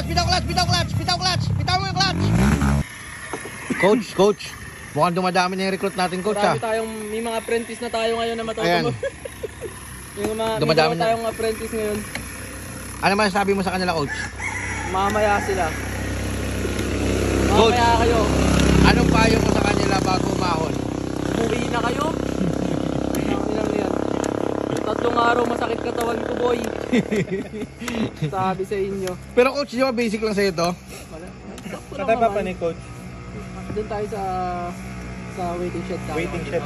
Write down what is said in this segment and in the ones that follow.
Bitaw mo yung clutch. Coach. Mukhang dumadami na yung recruit natin, coach. May mga apprentice na tayo ngayon na matuto. Ayan. May tayong apprentice ngayon. Ano masasabi mo sa kanila, coach? Mamaya sila. Coach, mamaya kayo. anong payo mo sa kanila bago umahon? Umuwi na kayo. Yan. 3 araw masakit katawan ko, boy. Sabi sa inyo. Pero coach, di ba basic lang sa'yo to? Saan tayo papanik, coach? Doon tayo sa waiting shed tayo. Waiting shed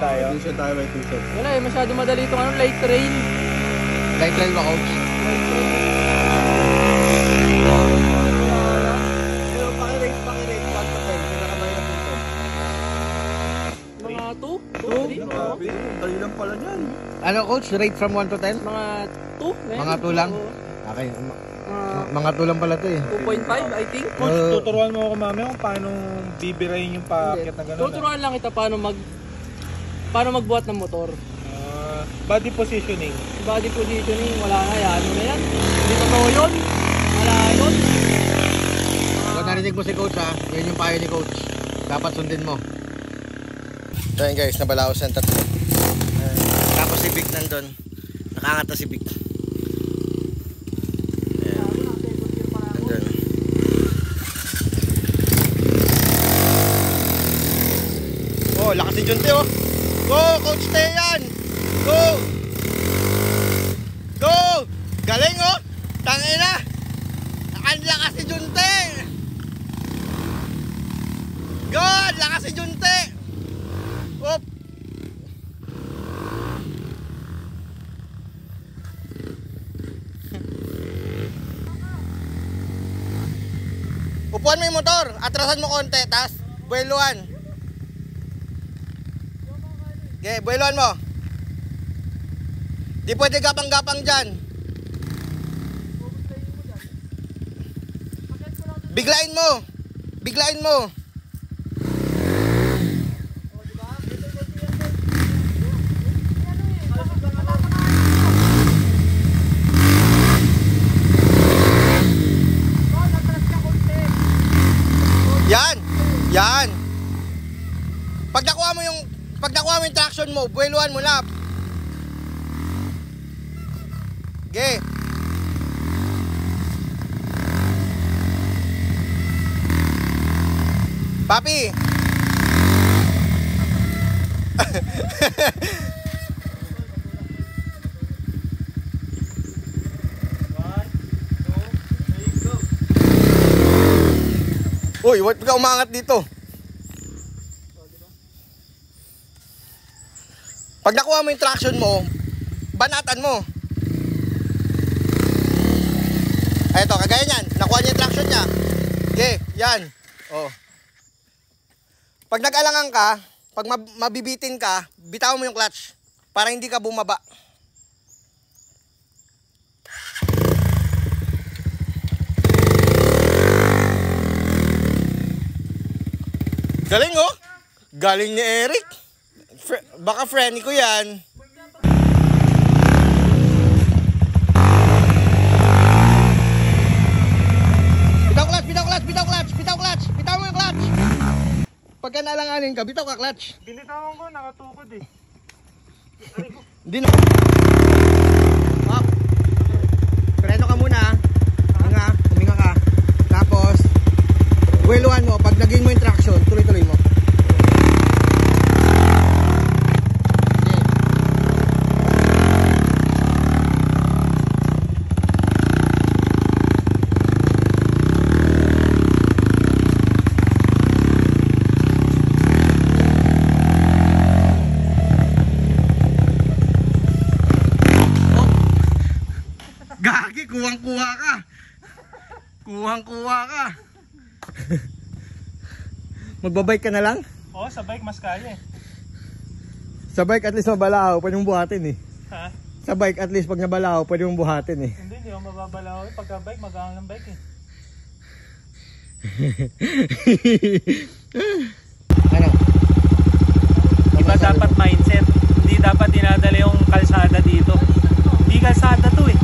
tayo. Waiting shed. Wala eh, masyado madali itong light train. Light train ba, coach? Pero pakirate, 1 to 10. Pinakabayad ng pinto. Mga 2? Grabe, dali lang pala dyan. Ano, coach? Rate from 1 to 10? Mga 2? Mga 2 lang? Okay. Mga 2 lang pala to eh. 2.5 I think. Coach, tuturuan mo ako mamaya kung paano bibirahin yung packet na gano'n. Tuturuan lang kita paano magbuhat ng motor. Body positioning. Body positioning, wala na yan. Ano na yan? Hindi totoo yun. Wala yun. So narinig mo si coach ha, yan yung payo ni coach. Dapat sundin mo. So yun guys, nabalaos ang tatlo. Tapos si Vic nandun. Nakangata si Vic. Nandun. Oh, lakas si Junte oh. Go, Coach Teyan! Go! Go! Galing oh! Tangina! Ang lakas si Junte! God! Lakas si Junte! Op! Upuan mo yung motor, atrasan mo konti, tas buweluan. Okay, buweluan mo. Di pwede gapang-gapang dyan. Biglain mo. Biglain mo. Yan. Yan. Pag nakuha mo yung traction mo, buweluan mo na. Okay. Papi. Uy, huwag ka umangat dito. Pag nakuha mo yung traction mo, banatan mo. Ay, ito, kagaya niyan. Nakuha niya yung traction niya. Okay, yan. Oh. Pag nag-alangan ka, pag mabibitin ka, bitaw mo yung clutch para hindi ka bumaba. Galing oh. Galing ni Eric. Baka friendly ko yan. Bitaw mo yung clutch. Pagka nalanganin ka, bitaw ka clutch. Binitawan ko, nakatukod eh. Hindi na. Up. Preno ka muna. Huminga ka. Tapos, buweluhan mo. Pag naging mo yung traction, tuloy-tuloy mo. Gagi, kuwang-kuwa ka. Kuwang-kuwa ka. Magbabike ka na lang? Oo, sa bike mas kaya eh. Sa bike at least mabalaw, pwede mong buhatin eh. Ha? Sa bike at least pag nabalaw, pwede mong buhatin eh. Hindi ako mababalaw eh. Pagka bike, mag-aangal ng bike eh. Ano? Iba dapat mindset. Hindi dapat dinadala yung kalsada dito. Hindi kalsada to eh.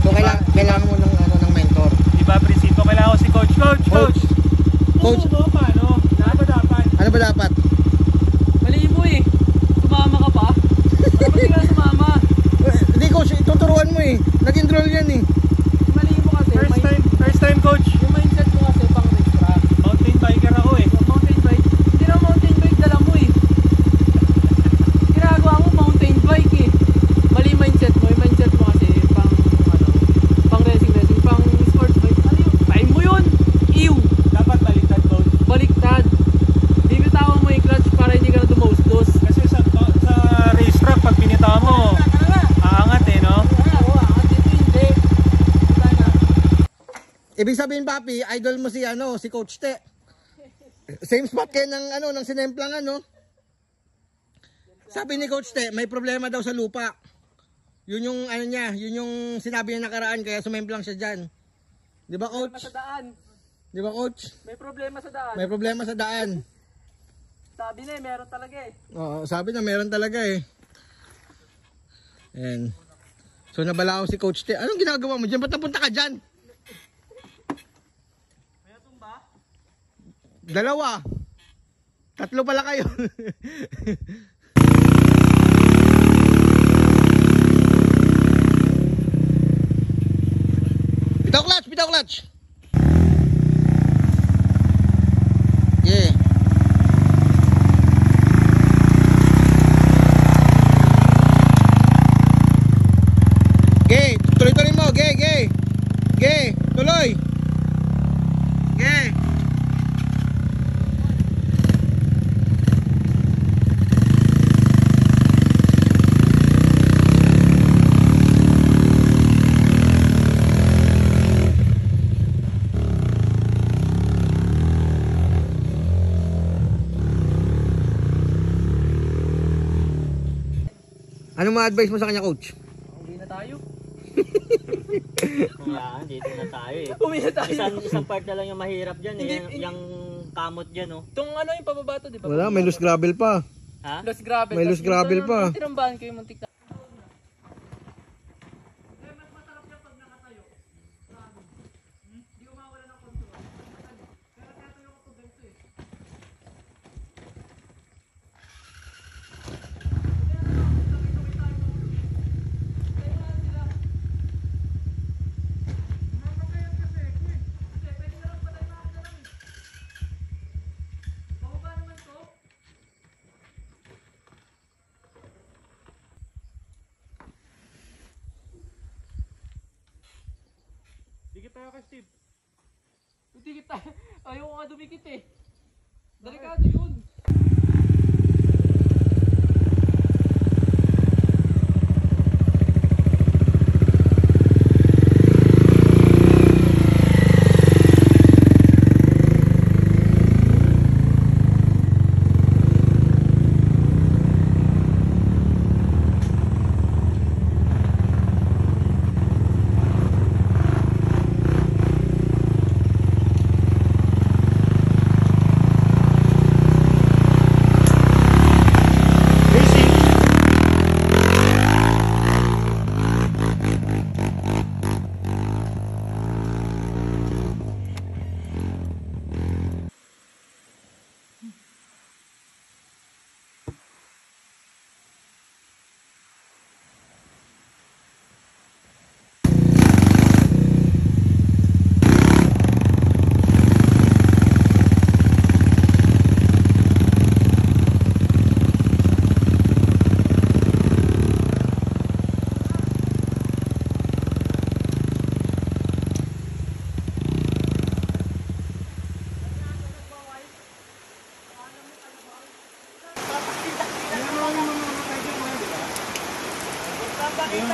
So kailangan mo ng mentor. Coach. Coach, Oo, paano? Ano ba dapat? ano ba dapat? Mali mo eh. Sumama ka pa? Dapat hindi ka sumama. Hindi coach, tuturuan mo eh. Nag-enroll yan eh. Mali mo kasi. First time coach. Yung mindset mo kasi pang race track. Mountain biker ako eh. Yung mountain bike. Hindi na mountain bike dala mo eh. Ginagawa mo mountain bike eh. Mali mindset mo. Yung mindset mo kasi pang pang racing, pang sports bike. Ano yun? Time mo yun. Ew. Dapat baliktad coach. Baliktad. Bibitawan mo yung clutch para hindi ka na dumaustos. Kasi sa racetrack pag pinita mo, aangat eh no? Ibig sabihin papi, idol mo si si Coach Te. Same spot kayo ng sinemplang Sabi ni Coach Te, may problema daw sa lupa. Yun yung yun yung sinabi niya nakaraan kaya sumemplang siya diyan. 'Di ba coach? Sa daan. 'Di ba coach? May problema sa daan. May problema sa daan. Sabi na meron talaga eh. Oo, sabi na meron talaga eh. Ayan. So nabala si Coach Te. Anong ginagawa mo diyan? Ba't napunta ka diyan? May tumba? Dalawa. Tatlo pala kayo. Bitaw clutch. Yeah. Tuloy-tuloy mo. Tuloy. Anong ma-advise mo sa kanya, coach? Uwi na tayo. Yan, dito na tayo eh. Uwi na tayo. Isang part na lang yung mahirap dyan eh. Yung kamot dyan oh. Itong yung pababa to, di ba? Wala, may loose gravel pa. Ha? Lost gravel. May loose gravel pa. Tinambahan ko yung muntik na. Dikit tayo kay Steve. Dikit tayo. Ayaw ko nga dumikit eh. Delikado yun. Ayun,